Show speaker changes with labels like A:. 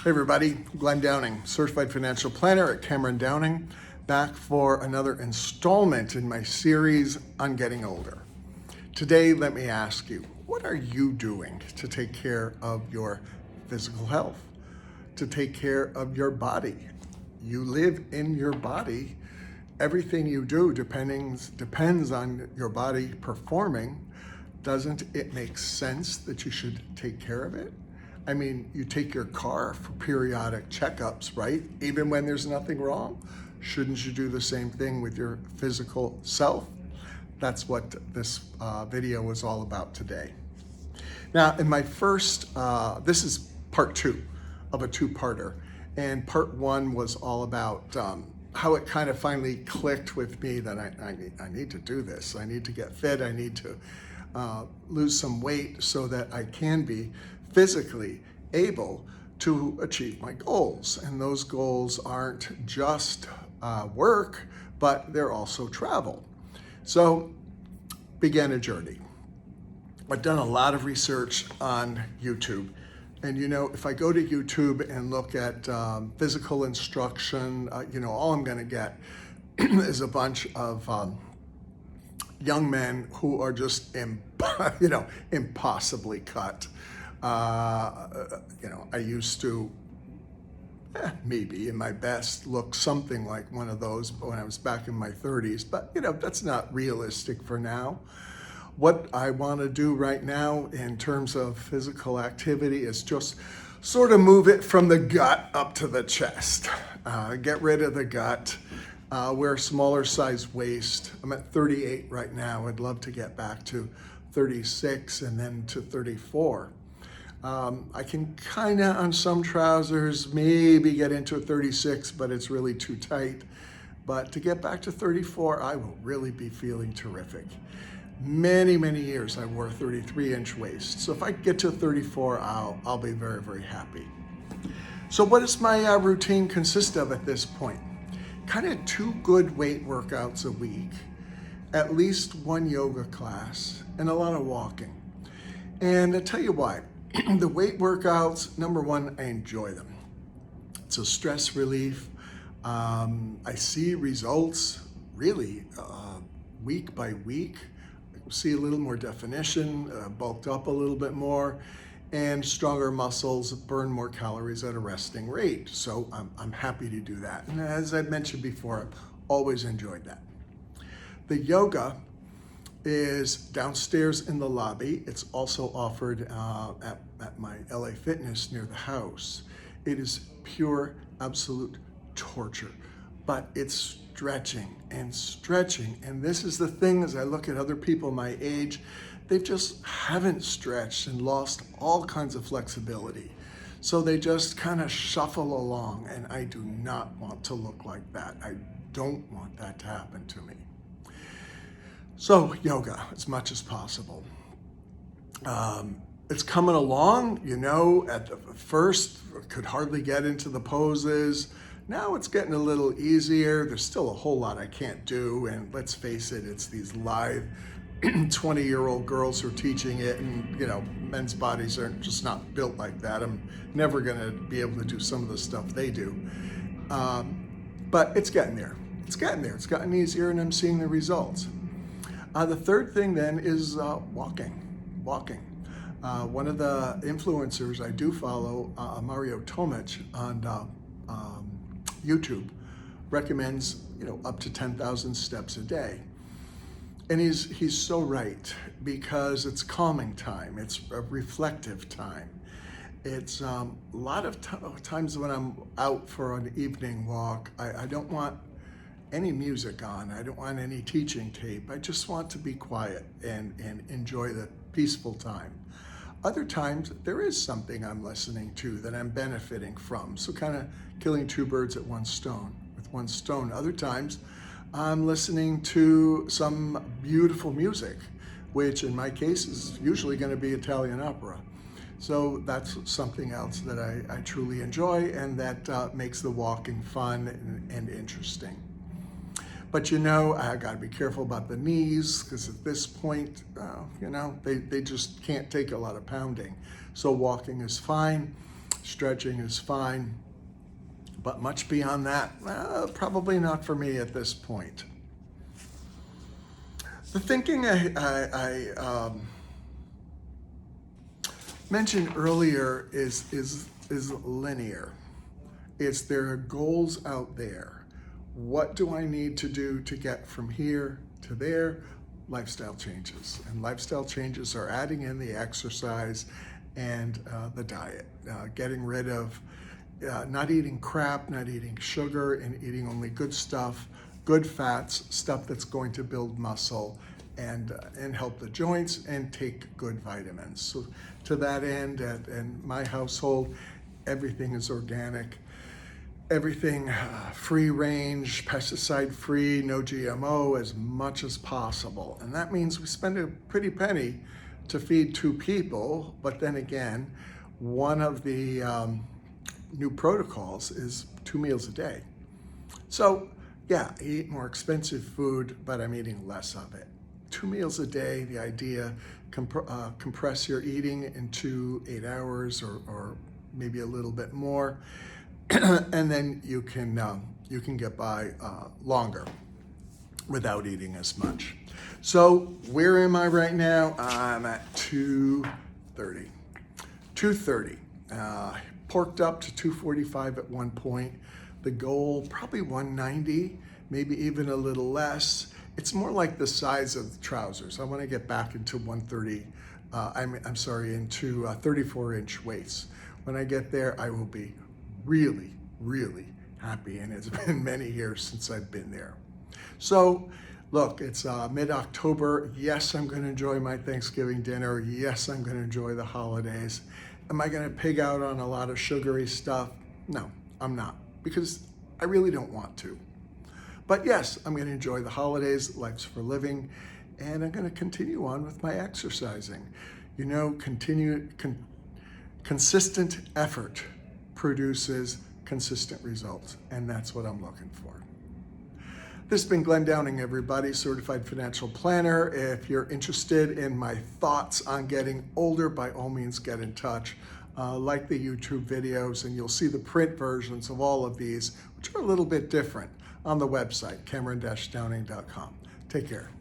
A: Hey everybody, Glenn Downing, Certified Financial Planner at Cameron Downing, back for another installment in my series on getting older. Today, let me ask you, what are you doing to take care of your physical health, to take care of your body? You live in your body. Everything you do depends on your body performing. Doesn't it make sense that you should take care of it? I mean, you take your car for periodic checkups, right? Even when there's nothing wrong. Shouldn't you do the same thing with your physical self? That's what this video was all about today. Now, in my first, this is part two of a two-parter. And part one was all about how it kind of finally clicked with me that I need to do this. I need to get fit. I need to lose some weight so that I can be physically able to achieve my goals. And those goals aren't just work, but they're also travel. So began a journey. I've done a lot of research on YouTube. And you know, if I go to YouTube and look at physical instruction, all I'm gonna get is a bunch of young men who are just, impossibly cut. I used to, maybe in my best, look something like one of those when I was back in my 30s, but that's not realistic for now. What I want to do right now in terms of physical activity is just sort of move it from the gut up to the chest. Get rid of the gut. Wear a smaller size waist. I'm at 38 right now. I'd love to get back to 36 and then to 34. I can kind of, on some trousers, maybe get into a 36, but it's really too tight. But to get back to 34, I will really be feeling terrific. Many, many years I wore a 33-inch waist. So if I get to 34, I'll be very, very happy. So what does my routine consist of at this point? Kind of 2 good weight workouts a week, at least 1 yoga class, and a lot of walking. And I tell you why. The weight workouts, number one, I enjoy them. It's a stress relief. I see results really week by week. I see a little more definition, bulked up a little bit more, and stronger muscles burn more calories at a resting rate. So I'm happy to do that. And as I mentioned before, I've always enjoyed that. The yoga is downstairs in the lobby. It's also offered at my LA Fitness near the house. It is pure, absolute torture, but it's stretching and stretching. And this is the thing, as I look at other people my age, they just haven't stretched and lost all kinds of flexibility. So they just kind of shuffle along, and I do not want to look like that. I don't want that to happen to me. So yoga, as much as possible. It's coming along, at the first, could hardly get into the poses. Now it's getting a little easier. There's still a whole lot I can't do. And let's face it, it's these live 20-year-old girls who are teaching it. And, men's bodies are just not built like that. I'm never going to be able to do some of the stuff they do. But it's getting there. It's getting there. It's gotten easier, and I'm seeing the results. The third thing then is walking. One of the influencers I do follow, Mario Tomic on YouTube, recommends up to 10,000 steps a day, and he's so right, because it's calming time, it's a reflective time. It's a lot of times when I'm out for an evening walk, I don't want any music on. I don't want any teaching tape. I just want to be quiet and enjoy the peaceful time. Other times, there is something I'm listening to that I'm benefiting from. So kind of killing 2 birds with one stone. Other times, I'm listening to some beautiful music, which in my case is usually going to be Italian opera. So that's something else that I truly enjoy, and that makes the walking fun and interesting. But I got to be careful about the knees, because at this point, they just can't take a lot of pounding. So walking is fine. Stretching is fine. But much beyond that, probably not for me at this point. The thinking I mentioned earlier is linear. It's there are goals out there. What do I need to do to get from here to there? Lifestyle changes. And lifestyle changes are adding in the exercise and the diet. Getting rid of not eating crap, not eating sugar, and eating only good stuff, good fats, stuff that's going to build muscle and help the joints, and take good vitamins. So to that end, in my household, everything is organic. Everything free range, pesticide free, no GMO as much as possible. And that means we spend a pretty penny to feed 2 people. But then again, one of the new protocols is 2 meals a day. So yeah, I eat more expensive food, but I'm eating less of it. 2 meals a day, the idea, compress your eating into 8 hours or maybe a little bit more. And then you can get by longer without eating as much. So where am I right now? I'm at 230. 230. Porked up to 245 at one point. The goal, probably 190, maybe even a little less. It's more like the size of the trousers. I want to get back into 130. Into 34-inch waists. When I get there, I will be really, really happy, and it's been many years since I've been there. So look, it's mid-October. Yes, I'm going to enjoy my Thanksgiving dinner. Yes, I'm going to enjoy the holidays. Am I going to pig out on a lot of sugary stuff? No, I'm not, because I really don't want to. But yes, I'm going to enjoy the holidays. Life's for living, and I'm going to continue on with my exercising. You know, consistent effort produces consistent results, and that's what I'm looking for. This has been Glenn Downing, everybody, Certified Financial Planner. If you're interested in my thoughts on getting older, by all means get in touch. Like the YouTube videos, and you'll see the print versions of all of these, which are a little bit different, on the website, Cameron-Downing.com. Take care.